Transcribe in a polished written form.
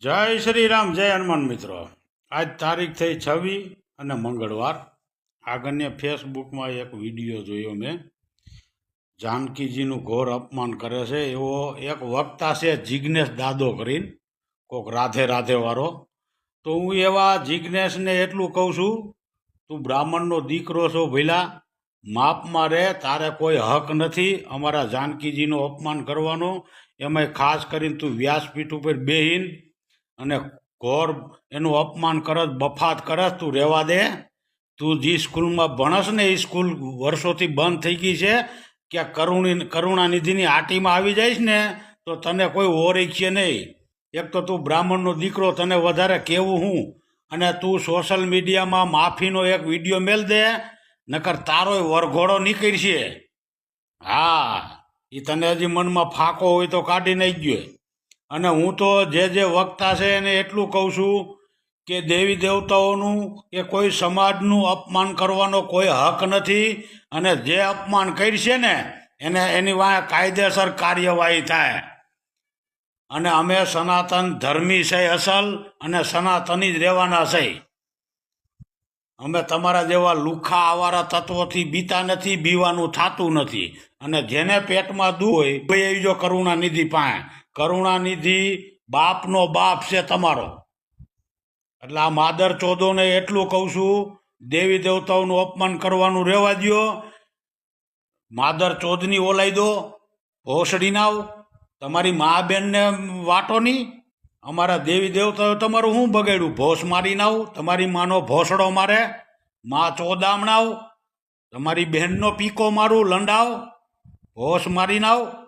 જય શ્રી રામ, જય હનુમાન મિત્રો. આજ તારીખ થઈ 26 અને મંગળવાર. આગળને ફેસબુકમાં એક વિડીયો જોયો મેં. જાનકીજીનું ઘોર અપમાન કરે છે એવો એક વક્તા છે જિજ્ઞેશ દાદો કરીને, કોક રાધે રાધે વાળો. તો હું એવા જિજ્ઞેશને એટલું કહું છું, તું બ્રાહ્મણનો દીકરો છો, ભઈલા માપમાં રહે. તારે કોઈ હક નથી અમારા જાનકીજીનું અપમાન કરવાનો. એમાંય ખાસ કરીને તું વ્યાસપીઠ ઉપર બેહીન અને ઘોર એનું અપમાન કરસ, બફાત કરસ. તું રહેવા દે. તું જે સ્કૂલમાં ભણસ ને એ સ્કૂલ વર્ષોથી બંધ થઈ ગઈ છે. કે કરુણાનિધિની આટીમાં આવી જઈશ ને તો તને કોઈ ઓળખીએ નહીં. એક તો તું બ્રાહ્મણનો દીકરો, તને વધારે કહેવું હું. અને તું સોશિયલ મીડિયામાં માફીનો એક વિડીયો મેલ દે, નકર તારોય વરઘોડો નીકળશે. હા, એ તને હજી મનમાં ફાંકો હોય તો કાઢી નાખી ગયો. અને હું તો જે વક્તા છે એને એટલું કહું છું કે દેવી દેવતાઓનું કે કોઈ સમાજનું અપમાન કરવાનો કોઈ હક નથી. અને જે અપમાન કરશે ને એને એની વાંહે કાયદેસર કાર્યવાહી થાય. અને અમે સનાતન ધર્મી છે અસલ, અને સનાતની જ રહેવાના છે. અમે તમારા જેવા લુખા આવારા તત્વોથી બીતા નથી, બીવાનું થતું નથી. અને જેને પેટમાં દુ હોય ભાઈ જો કરુણાનિધિ પાસે. કરુણાનિધિ બાપનો બાપ છે તમારો. એટલે આ માદર ચોદોને એટલું કહું છું, દેવી દેવતાઓનું અપમાન કરવાનું રહેવા દો. માદર ચોદની ઓલાઈ દો, ભોસડી નાવ. તમારી મા બેનને વાટો નહીં. અમારા દેવી દેવતાઓ તમારું શું બગાડ્યું? ભોસ મારી નાવ. તમારી માનો ભોસડો મારે, મા ચોદામણાવ. તમારી બહેનનો પીકો મારું લંડાવ, ભોસ મારી નાવ.